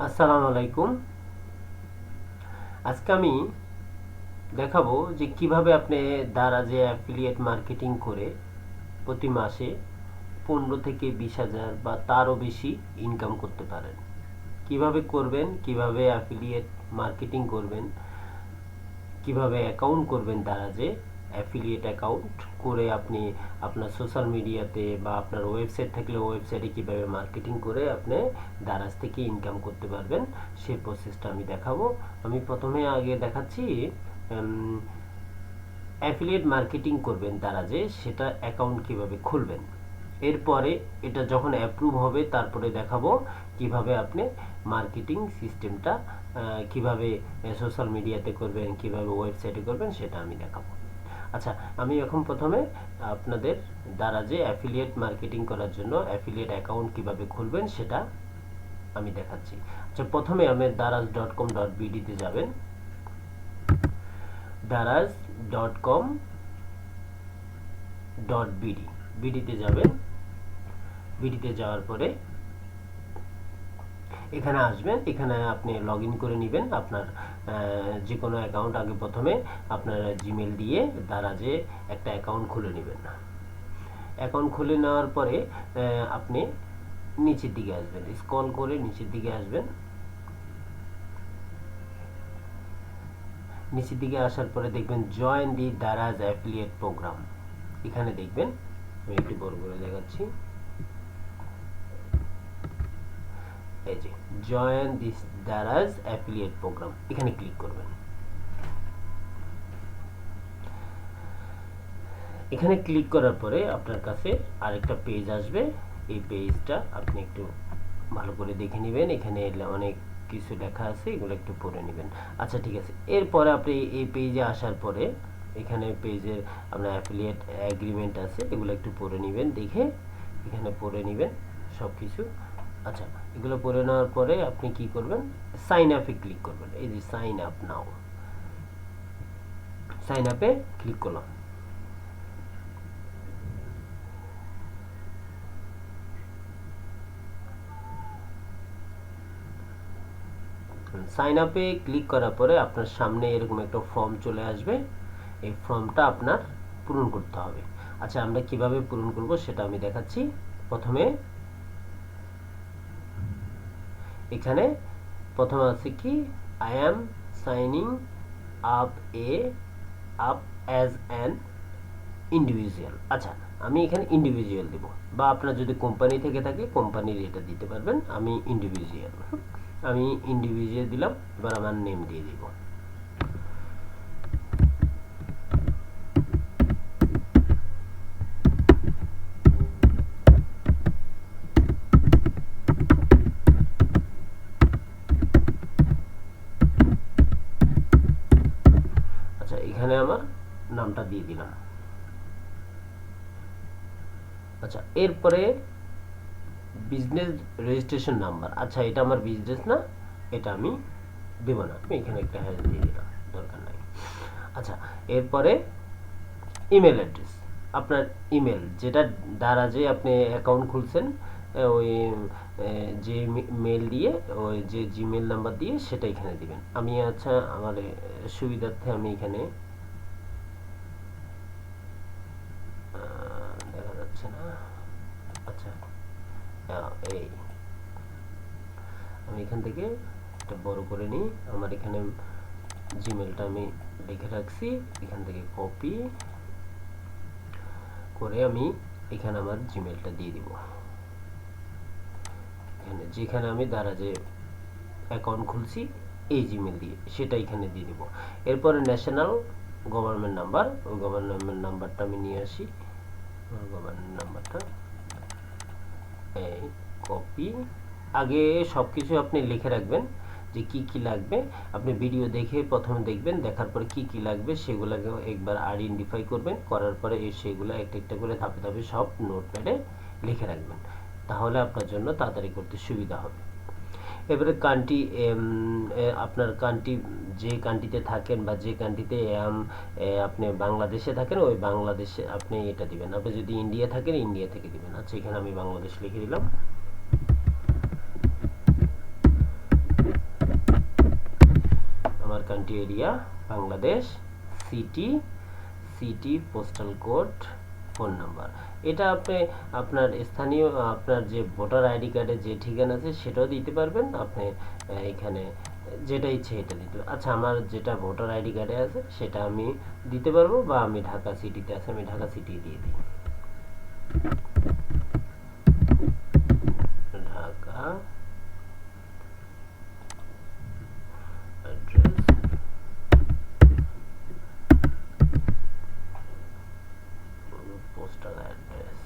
আসসালামু আলাইকুম। আজকে আমি দেখাবো যে কিভাবে আপনি দারাজে অ্যাফিলিয়েট মার্কেটিং করে প্রতি মাসে 15 থেকে 20 হাজার বা তারও বেশি ইনকাম করতে পারেন। কিভাবে করবেন, কিভাবে অ্যাফিলিয়েট মার্কেটিং করবেন, কিভাবে অ্যাকাউন্ট করবেন দারাজে অ্যাফিলিয়েট অ্যাকাউন্ট করে আপনি আপনার সোশ্যাল মিডিয়াতে বা আপনার ওয়েবসাইট থাকলে ওয়েবসাইটে কিভাবে মার্কেটিং করে আপনি দারাজ থেকে ইনকাম করতে পারবেন সেই প্রসেসটা আমি দেখাবো। আমি প্রথমে আগে দেখাচ্ছি অ্যাফিলিয়েট মার্কেটিং করবেন দারাজে সেটা অ্যাকাউন্ট কিভাবে খুলবেন। এরপরে এটা যখন অ্যাপ্রুভ হবে তারপরে দেখাবো কিভাবে আপনি মার্কেটিং সিস্টেমটা কিভাবে সোশ্যাল মিডিয়াতে করবেন, কিভাবে ওয়েবসাইটে করবেন সেটা আমি দেখাবো। আচ্ছা, আমি এখন প্রথমে আপনাদের দারাজে অ্যাফিলিয়েট মার্কেটিং করার জন্য অ্যাফিলিয়েট অ্যাকাউন্ট কিভাবে খুলবেন সেটা আমি দেখাচ্ছি। আচ্ছা, প্রথমে আমি daraz.com.bd-তে যাবেন। daraz.com.bd বিডিতে যাবেন। বিডিতে যাওয়ার পরে এখানে আসবেন। এখানে আপনি লগ ইন করে নেবেন আপনার যে কোনো অ্যাকাউন্ট। আগে প্রথমে আপনার জিমেল দিয়ে দারাজে একটা অ্যাকাউন্ট খুলে নেবেন। অ্যাকাউন্ট খুলে নেওয়ার পরে আপনি নিচের দিকে আসবেন, স্ক্রল করে নিচের দিকে আসবেন। নিচের দিকে আসার পরে দেখবেন জয়েন দি দারাজ অ্যাফিলিয়েট প্রোগ্রাম। এখানে দেখবেন, আমি একটু বড় করে দেখাচ্ছি, এই যে join this Daraz affiliate programme, এখানে ক্লিক করবেন। এখানে ক্লিক করার পরে আপনার কাছে আরেকটা পেজ আসবে। এই পেজটা আপনি একটু ভালো করে দেখে নেবেন। এখানে অনেক কিছু লেখা আছে, এগুলো একটু পড়ে নেবেন। আচ্ছা, ঠিক আছে। এরপরে আপনি এই পেজে আসার পরে এখানে পেজের আপনার অ্যাফিলিয়েট এগ্রিমেন্ট আছে, এগুলো একটু পড়ে নেবেন, দেখে এখানে পড়ে নেবেন সব কিছু। আচ্ছা, এগুলো পড়ে নেওয়ার পরে আপনি কি করবেন, সাইন আপে ক্লিক করবেন। এই যে সাইন আপ নাও, সাইন আপে ক্লিক করলাম। সাইন আপে ক্লিক করার পরে আপনার সামনে এরকম একটা ফর্ম চলে আসবে। এই ফর্মটা আপনার পূরণ করতে হবে। আচ্ছা, আমরা কিভাবে পূরণ করব সেটা আমি দেখাচ্ছি। প্রথমে এখানে প্রথমে আছে কি, I am signing up up as an individual. আচ্ছা, আমি এখানে ইন্ডিভিজুয়াল দেব, বা আপনার যদি কোম্পানি থেকে থাকে কোম্পানির এটা দিতে পারবেন। আমি ইন্ডিভিজুয়াল দিলাম। এবার আমার নেম দিয়ে দিব। আচ্ছা, এখানে আমার নামটা দিয়ে দিলাম। আচ্ছা, এরপরে বিজনেস রেজিস্ট্রেশন নাম্বার। আচ্ছা, এটা আমার বিজনেস না, এটা আমি দেব না, আমি এখানে একটা হ্যাশ দিয়ে দিলাম, দরকার নাই। আচ্ছা, এরপরে ইমেল অ্যাড্রেস, আপনার ইমেল যেটা দ্বারা যে আপনি অ্যাকাউন্ট খুলছেন, ওই যে মেল দিয়ে, ওই যে জিমেল নাম্বার দিয়ে সেটা এখানে দিবেন। আমি আচ্ছা, আমার সুবিধার্থে আমি এখানে দেখা যাচ্ছে না। আচ্ছা, এই আমি এখান থেকে এটা বড় করে নিই। আমার এখানে জিমেলটা আমি লিখে রাখছি, এখান থেকে কপি করে আমি এখানে আমার জিমেলটা দিয়ে দিব। এখানে যেখানে আমি দারাজে অ্যাকাউন্ট খুলছি এই জিমেল দিয়ে, সেটা এখানে দিয়ে দিব। এরপরে ন্যাশনাল গভর্নমেন্ট নাম্বার, ওই গভর্নমেন্ট নাম্বারটা আমি নিয়ে আসি। গভর্নমেন্ট নাম্বারটা এই কপি। আগে সব কিছু আপনি লিখে রাখবেন যে কি কি লাগবে। আপনি ভিডিও দেখে প্রথমে দেখবেন, দেখার পরে কি কি লাগবে সেগুলোকে একবার আইডেন্টিফাই করবেন। করার পরে সেগুলো একটা একটা করে ধাপে ধাপে সব নোটপ্যাডে লিখে রাখবেন, তাহলে আপনার জন্য তাড়াতাড়ি করতে সুবিধা হবে। এবারে কান্ট্রি, আপনার কান্ট্রি, যে কান্ট্রিতে থাকেন বা যে কান্ট্রিতে আপনি বাংলাদেশে থাকেন ওই বাংলাদেশে আপনি এটা দিবেন। আপনি যদি ইন্ডিয়া থাকেন ইন্ডিয়া থেকে দিবেন। আচ্ছা, এখানে আমি বাংলাদেশ লিখে দিলাম। Point area Bangladesh, city postal code, phone number. এটা আপনি আপনার স্থানীয় আপনার যে ভোটার আইডি কার্ডে যে ঠিকানা আছে সেটাও দিতে পারবেন। আপনি এখানে যেটা ইচ্ছে এটা দিতে। আচ্ছা, আমার যেটা ভোটার আইডি কার্ডে আছে সেটা আমি দিতে পারবো, বা আমি ঢাকা সিটিতে আছে আমি ঢাকা সিটি দিয়ে দিই। Dhaka address, postal address.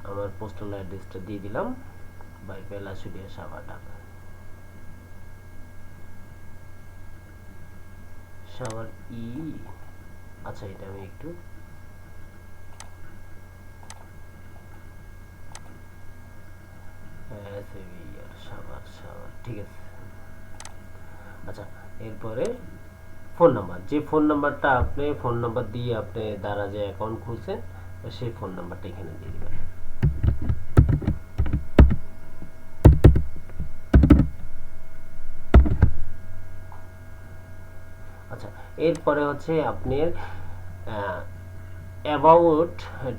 আমার পোস্টাল অ্যাড্রেসটা দিয়ে দিলাম, বাইপাল আশুলিয়া সাভার ঢাকা। সাভার আচ্ছা, এটা আমি একটু সাভার ঠিক আছে। আচ্ছা, এরপরে ফোন নাম্বার, যে ফোন নাম্বারটা আপনি ফোন নাম্বার দিয়ে আপনি দ্বারা যে অ্যাকাউন্ট খুলছেন সেই ফোন নাম্বারটা এখানে দিয়ে দিবেন। আচ্ছা, এরপরে হচ্ছে আপনার about,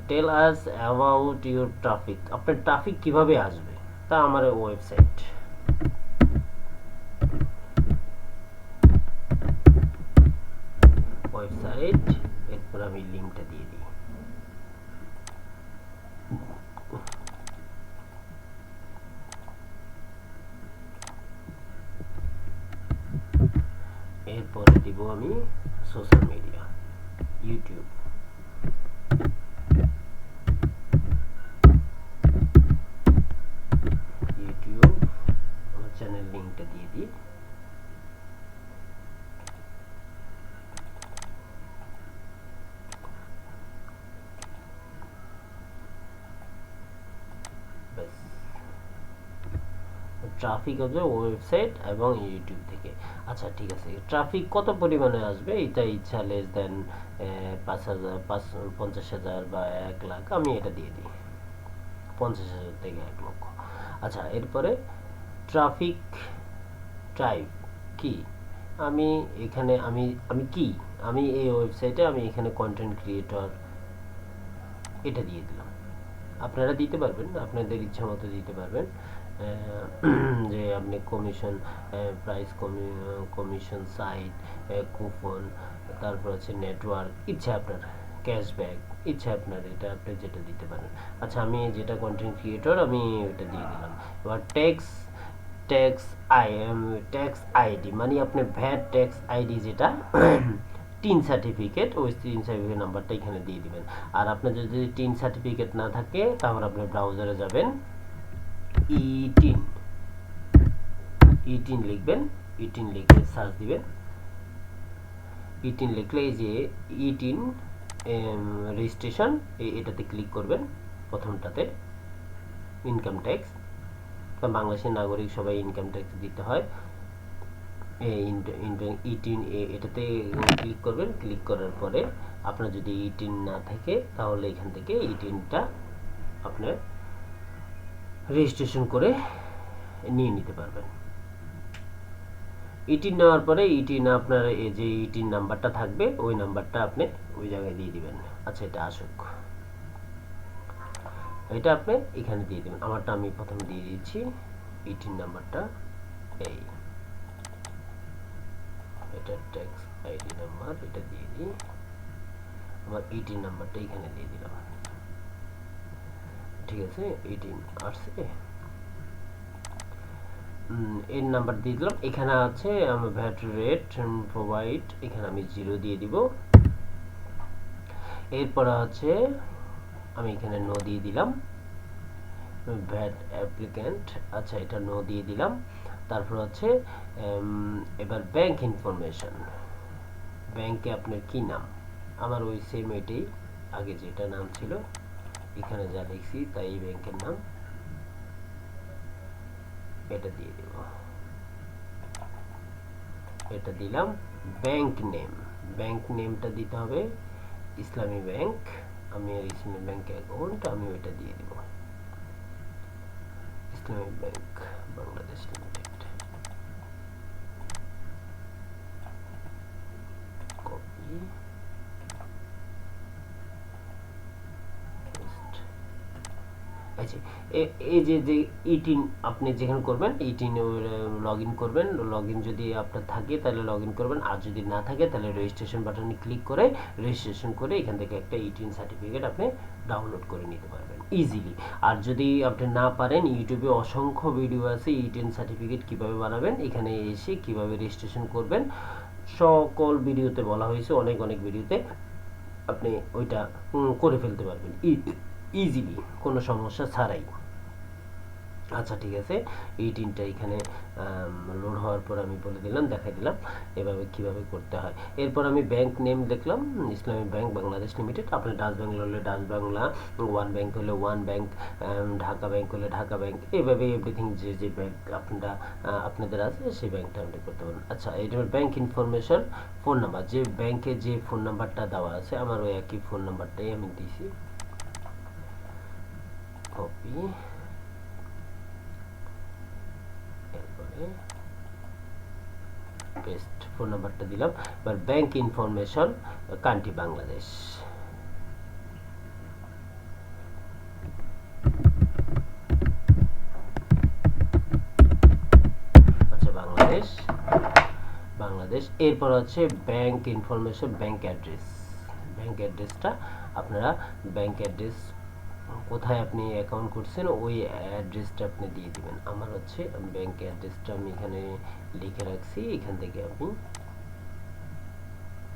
tell us about your traffic. আপনার ট্রাফিক কিভাবে আসবে তা আমার ওয়েবসাইট, এরপর আমি লিঙ্কটা দিয়ে দিই। এরপরে দিব আমি সোশ্যাল মিডিয়া, ইউটিউব। আমার চ্যানেল লিঙ্কটা দিয়ে দিই। ট্রাফিক হবে ওয়েবসাইট এবং ইউটিউব থেকে। আচ্ছা, ঠিক আছে, ট্রাফিক কত পরিমাণে আসবে এটা ইচ্ছা লেস দেন 5,000, 50,000 বা 1 লাখ, আমি এটা দিয়ে দিই 50,000 থেকে 1 লক্ষ। আচ্ছা, এরপরে ট্রাফিক টাইপ কি, আমি এখানে আমি এই ওয়েবসাইটে আমি এখানে কন্টেন্ট ক্রিয়েটর এটা দিয়ে দিলাম। আপনারা দিতে পারবেন, আপনাদের ইচ্ছা মতো দিতে পারবেন। যে আপনি commission, price commission, site, coupon, তারপর হচ্ছে নেটওয়ার্ক, ইচ্ছা আপনার, ক্যাশব্যাক, ইচ্ছা আপনার, এটা আপনি যেটা দিতে পারেন। আচ্ছা, আমি যেটা কন্টেন্ট ক্রিয়েটর আমি ওটা দিয়ে দিলাম। এবার ট্যাক্স আইডি মানে আপনি ভ্যাট ট্যাক্স আইডি যেটা টিন সার্টিফিকেট, ওই টিন সার্টিফিকেট নাম্বারটা এখানে দিয়ে দিবেন। আর আপনার যদি টিন সার্টিফিকেট না থাকে তাহলে আপনি ব্রাউজারে যাবেন, ই10 লিখবেন, ই10 লিখে সার্চ দিবেন। ই10 লিখলে এই যে ই10 রেজিস্ট্রেশন, এটাতে ক্লিক করবেন। প্রথমটাতে ইনকাম ট্যাক্স, বাংলাদেশের নাগরিক সবাই ইনকাম ট্যাক্স দিতে হয়। ই10 এটাতে ক্লিক করবেন। ক্লিক করার পরে আপনার যদি ই10 না থাকে তাহলে এখান থেকে ই10টা আপনার রেজিস্ট্রেশন করে নিয়ে নিতে পারবেন। ই10 নেওয়ার পরে ই10 আপনার এই যে ই10 নাম্বারটা থাকবে ওই নাম্বারটা আপনি ওই জায়গায় দিয়ে দিবেন। আচ্ছা, এটা আসুক, এটা আপনি এখানে দিয়ে দেবেন। আমারটা আমি প্রথমে দিয়ে দিচ্ছি, ই10 নাম্বারটা এই, এটা ট্যাক্স আইডি নাম্বার, এটা দিয়ে দিই। আমার ই10 নাম্বারটা এখানে দিয়ে দিলাম। ঠিক আছে, ই10 আসছে। এর নাম্বার দিয়ে দিলাম। এখানে আছে ভ্যাট রেট প্রোভাইড, এখানে আমি 0 দিয়ে দিব। এরপর আছে আমি এখানে নো দিয়ে দিলাম। ভ্যাট অ্যাপ্লিক্যান্ট, আচ্ছা এটা নো দিয়ে দিলাম। তারপর হচ্ছে এবার ব্যাংক ইনফরমেশন, ব্যাংকে আপনার কি নাম, আমার ওই সেম এটাই আগে যেটা নাম ছিল এখানে যা লিখছি তাই এই ব্যাংকের নাম, এটা দিয়ে দেব, এটা দিলাম। ব্যাংক নেম, ব্যাংক নেমটা দিতে হবে ইসলামী ব্যাংক, আমি আর ইসলামী ব্যাংক অ্যাকাউন্ট আমি ওইটা দিয়ে দিব, Islami Bank Bangladesh Limited. Copy paste. আচ্ছা এই যে যে ইটিন আপনি যেখানে করবেন ইটিন লগ ইন করবেন, লগ ইন যদি আপনার থাকে তাহলে লগ ইন করবেন, আর যদি না থাকে তাহলে রেজিস্ট্রেশন বাটনে ক্লিক করে রেজিস্ট্রেশন করে এখান থেকে একটা ইটিন সার্টিফিকেট আপনি ডাউনলোড করে নিতে পারবেন ইজিলি। আর যদি আপনি না পারেন, ইউটিউবে অসংখ্য ভিডিও আছে ইটিন সার্টিফিকেট কিভাবে বানাবেন, এখানে এসে কিভাবে রেজিস্ট্রেশন করবেন সকল ভিডিওতে বলা হয়েছে, অনেক অনেক ভিডিওতে আপনি ওইটা করে ফেলতে পারবেন ইজিলি, কোনো সমস্যা ছাড়াই। আচ্ছা ঠিক আছে, এই তিনটা এখানে লোড হওয়ার পর আমি বলে দিলাম, দেখাই দিলাম এভাবে কিভাবে করতে হয়। এরপর আমি ব্যাংক নেম লিখলাম ইসলামী ব্যাংক বাংলাদেশ লিমিটেড, আপনি ডাচ বাংলা হলে ডাচ বাংলা, ওয়ান ব্যাংক হলে ওয়ান ব্যাংক, ঢাকা ব্যাংক হলে ঢাকা ব্যাংক, এইভাবে এভরিথিং যে যে ব্যাংক আপনারা আপনাদের আছে সেই ব্যাংকটা আপনি করতে পারেন। আচ্ছা এটা ব্যাংক ইনফরমেশন, ফোন নাম্বার, যে ব্যাংকে যে ফোন নাম্বারটা দেওয়া আছে আমার ওই একই ফোন নাম্বারটাই আমি দিয়েছি, কপি, এরপরে পেস্ট, ফোন নাম্বারটা দিলাম। এবার ব্যাংক ইনফরমেশন কান্ট্রি বাংলাদেশ, আচ্ছা বাংলাদেশ, বাংলাদেশ। এরপর হচ্ছে bank information bank address, bank অ্যাড্রেসটা আপনারা ব্যাংক অ্যাড্রেস কোথায় আপনি অ্যাকাউন্ট করছেন ওই অ্যাড্রেসটা আপনি দিয়ে দিবেন। আমার হচ্ছে ব্যাংক অ্যাড্রেসটা আমি এখানে লিখে রাখছি, এখান থেকে আপনি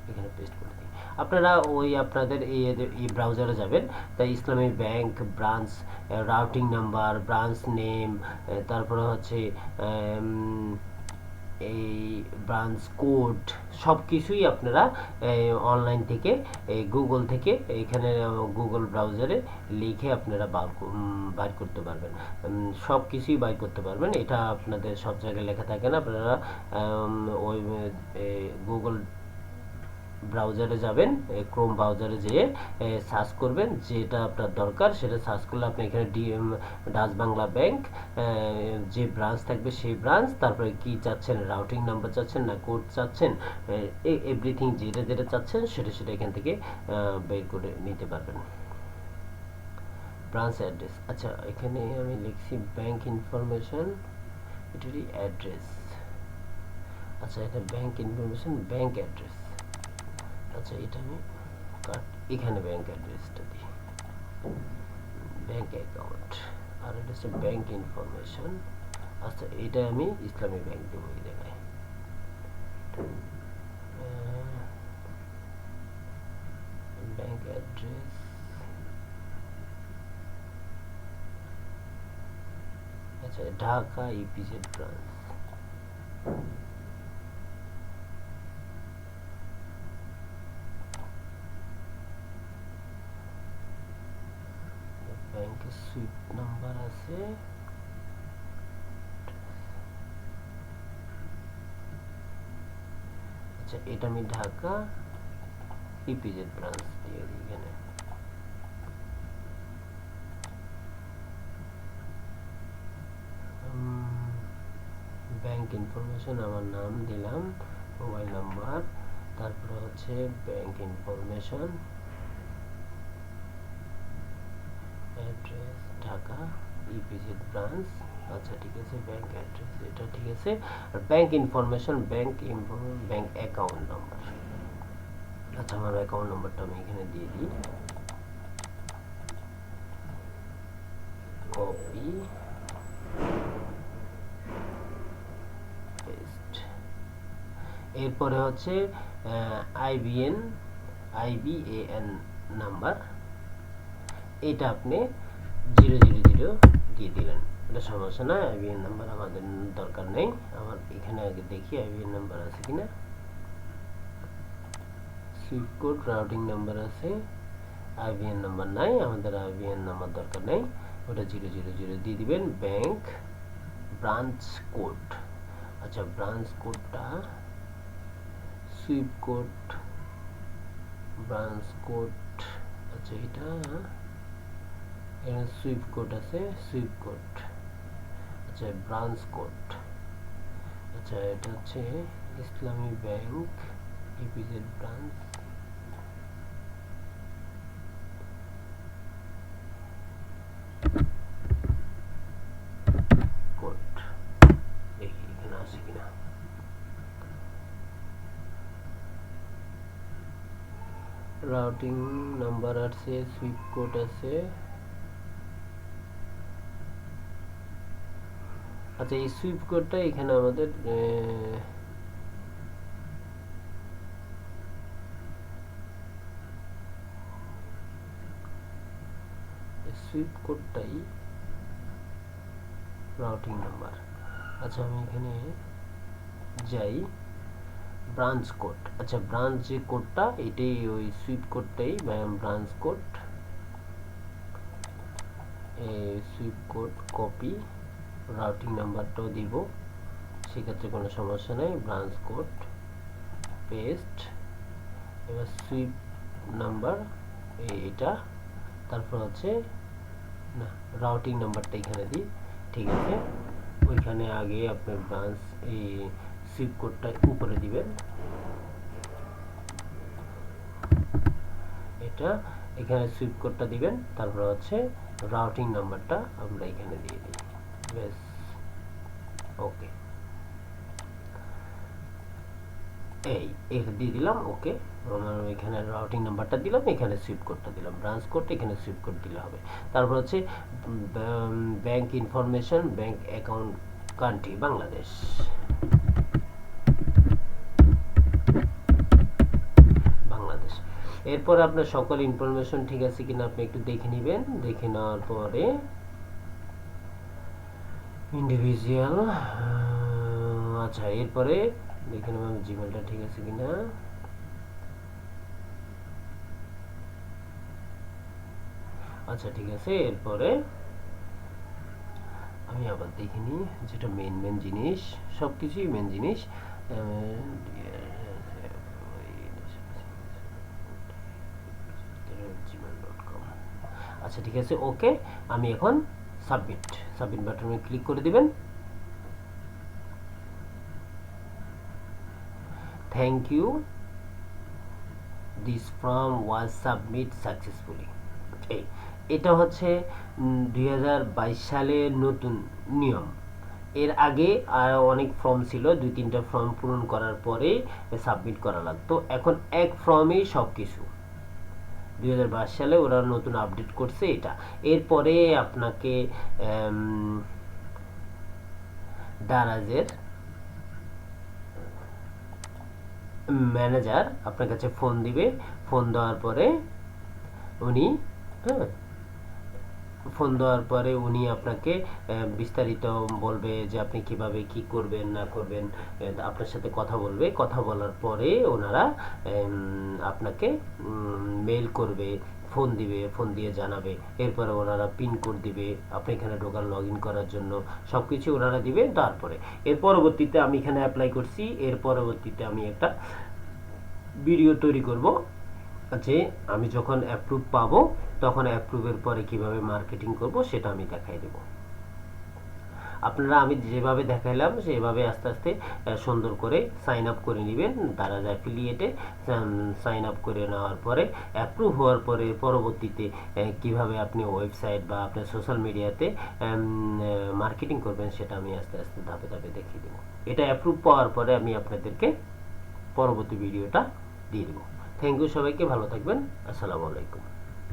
এখানে পেস্ট করে দিই। আপনারা ওই আপনাদের এই ব্রাউজারে যাবেন, তাই ইসলামী bank branch routing number, branch name, তারপরে হচ্ছে এই ব্রাঞ্চ কোড সব কিছুই আপনারা অনলাইন থেকে গুগল থেকে এখানে গুগল ব্রাউজারে লিখে আপনারা বার করতে পারবেন, সব কিছুই বার করতে পারবেন। এটা আপনাদের সব জায়গায় লেখা থাকে না, আপনারা ওই গুগল ব্রাউজারে যাবেন, ক্রোম ব্রাউজারে যেয়ে সার্চ করবেন যেটা আপনার দরকার, সেটা সার্চ করলে আপনি এখানে ডাচ বাংলা ব্যাংক যে ব্রাঞ্চ থাকবে সেই ব্রাঞ্চ, তারপরে কি চাচ্ছেন, রাউটিং নাম্বার চাচ্ছেন না কোড চাচ্ছেন, এভরিথিং যেটা যেটা চাচ্ছেন সেটা সেটা এখান থেকে বের করে নিতে পারবেন। ব্রাঞ্চ অ্যাড্রেস, আচ্ছা এখানে আমি লিখছি ব্যাংক ইনফরমেশন, এটারই অ্যাড্রেস, আচ্ছা এটা ব্যাংক ইনফরমেশন ব্যাংক অ্যাড্রেস, আচ্ছা এটা আমি এখানে ব্যাংক অ্যাড্রেসটা দিই, ব্যাংক অ্যাকাউন্ট, আর এটা হচ্ছে ব্যাংক ইনফরমেশন। আচ্ছা এটা আমি ইসলামী ব্যাংক দেবো এই জায়গায়, ব্যাংক অ্যাড্রেস, আচ্ছা ঢাকা ইপিজেড ব্রাঞ্চ, ব্যাংকের সুইট নাম্বার আছে, আচ্ছা এটা আমি ঢাকা ইপিজেড ব্রাঞ্চ দিয়ে দিই এখানে। ব্যাংক ইনফরমেশন আমার নাম দিলাম, মোবাইল নাম্বার, তারপরে হচ্ছে bank information address Dhaka EPZ branch, আচ্ছা ঠিক আছে ব্যাংক অ্যাড্রেস এটা ঠিক আছে, আর bank information bank account number, আচ্ছা আমার অ্যাকাউন্ট নাম্বারটা আমি এখানে দিয়ে দিই, কপি এরপরে হচ্ছে আইবিএন নাম্বার, এটা আপনি 000 দিয়ে দিলেন, এটা সমস্যা না। আইবিএন নাম্বার আমাদের দরকার নেই। আমার এখানে আগে দেখি আইবিএন নাম্বার আছে কিনা। সুইফট কোড রাউটিং নাম্বার আছে, আইবিএন নাম্বার নাই, আমাদের আইবিএন নাম্বার দরকার নেই, ওটা 000 দিয়ে দিবেন। ব্যাংক ব্রাঞ্চ কোড, আচ্ছা ব্রাঞ্চ কোডটা সুইফট কোড ব্রাঞ্চ কোড, আচ্ছা এটা এখানে সুইফট কোড আছে, সুইফট কোড, আচ্ছা ব্রাঞ্চ কোড, আচ্ছা এটা হচ্ছে ইসলামী ব্যাংক ইপিজেড ব্রাঞ্চ, কোড দেখি এখানে আছে কিনা। রাউটিং নাম্বার আছে, সুইফট কোড আছে, আচ্ছা এই সুইফট কোডটা এখানে আমাদের সুইফট কোডটাই রাউটিং নাম্বার। আচ্ছা আমি এখানে যাই, ব্রাঞ্চ কোড, আচ্ছা ব্রাঞ্চ যে কোডটা এটাই ওই সুইফট কোডটাই branch code, SWIFT code copy, routing নাম্বারটাও দিব, সেক্ষেত্রে কোনো সমস্যা নেই। ব্রাঞ্চ কোড পেস্ট, এবার সুইফট নাম্বার এটা, তারপর হচ্ছে না রাউটিং নাম্বারটা এখানে দিই, ঠিক আছে। ওইখানে আগে আপনার ব্রাঞ্চ এই সুইফট কোডটা উপরে দিবেন, এটা এখানে সুইফট কোডটা দিবেন, তারপর হচ্ছে রাউটিং নাম্বারটা আমরা এখানে দিয়ে দিই, ব্যাস ওকে, এই এটা দিয়ে দিলাম ওকে। আমার এখানে রাউটিং নাম্বারটা দিলাম, এখানে সুইফট কোডটা দিলাম, ব্রাঞ্চ কোড এখানে সুইফট কোড দিলে হবে। তারপর হচ্ছে bank information, bank account country Bangladesh, Bangladesh. এরপর আপনার সকল ইনফরমেশন ঠিক আছে কিনা আপনি একটু দেখে নেবেন, দেখে নেওয়ার পরে ইন্ডিভিজুয়াল, আচ্ছা এরপরে দেখে নেবেন জিমেলটা ঠিক আছে কিনা, আচ্ছা ঠিক আছে। এরপরে আমি আবার দেখে নিই যেটা মেন জিনিস, সব কিছুই মেন জিনিস, আচ্ছা ঠিক আছে ওকে। আমি এখন সাবমিট বাটনে ক্লিক করে দিবেন। Thank you, this form was submit successfully. এটা হচ্ছে 2022 সালের নতুন নিয়ম। এর আগে আর অনেক ফর্ম ছিল, 2-3টা ফর্ম পূরণ করার পরে সাবমিট করা লাগতো, এখন এক ফর্মেই সব কিছু। 2022 সালে ওরা নতুন আপডেট করছে এটা। এরপরে আপনাকে দারাজের ম্যানেজার আপনার কাছে ফোন দিবে, ফোন দেওয়ার পরে উনি আপনাকে বিস্তারিত বলবে যে আপনি কিভাবে কি করবেন না করবেন, আপনার সাথে কথা বলবে, কথা বলার পরে ওনারা আপনাকে মেল করবে, ফোন দিবে, ফোন দিয়ে জানাবে, এরপরে ওনারা পিন কোড দিবে আপনি এখানে ঢোকার লগ ইন করার জন্য, সব কিছু ওনারা দিবে। তারপরে এর পরবর্তীতে আমি এখানে অ্যাপ্লাই করছি, এর পরবর্তীতে আমি একটা ভিডিও তৈরি করব যে আমি যখন অ্যাপ্রুভ পাবো তখন অ্যাপ্রুভের পরে কিভাবে মার্কেটিং করব সেটা আমি দেখাই দেব। আপনারা আমি যেভাবে দেখাইলাম সেভাবে আস্তে আস্তে সুন্দর করে সাইন আপ করে নেবেন দারাজ অ্যাফিলিয়েটে। সাইন আপ করে নেওয়ার পরে অ্যাপ্রুভ হওয়ার পরে পরবর্তীতে কিভাবে আপনি ওয়েবসাইট বা আপনার সোশ্যাল মিডিয়াতে মার্কেটিং করবেন সেটা আমি আস্তে আস্তে ধাপে ধাপে দেখিয়ে দেবো। এটা অ্যাপ্রুভ পাওয়ার পরে আমি আপনাদেরকে পরবর্তী ভিডিওটা দিয়ে দেবো। থ্যাংক ইউ, সবাইকে ভালো থাকবেন। আসসালামু আলাইকুম।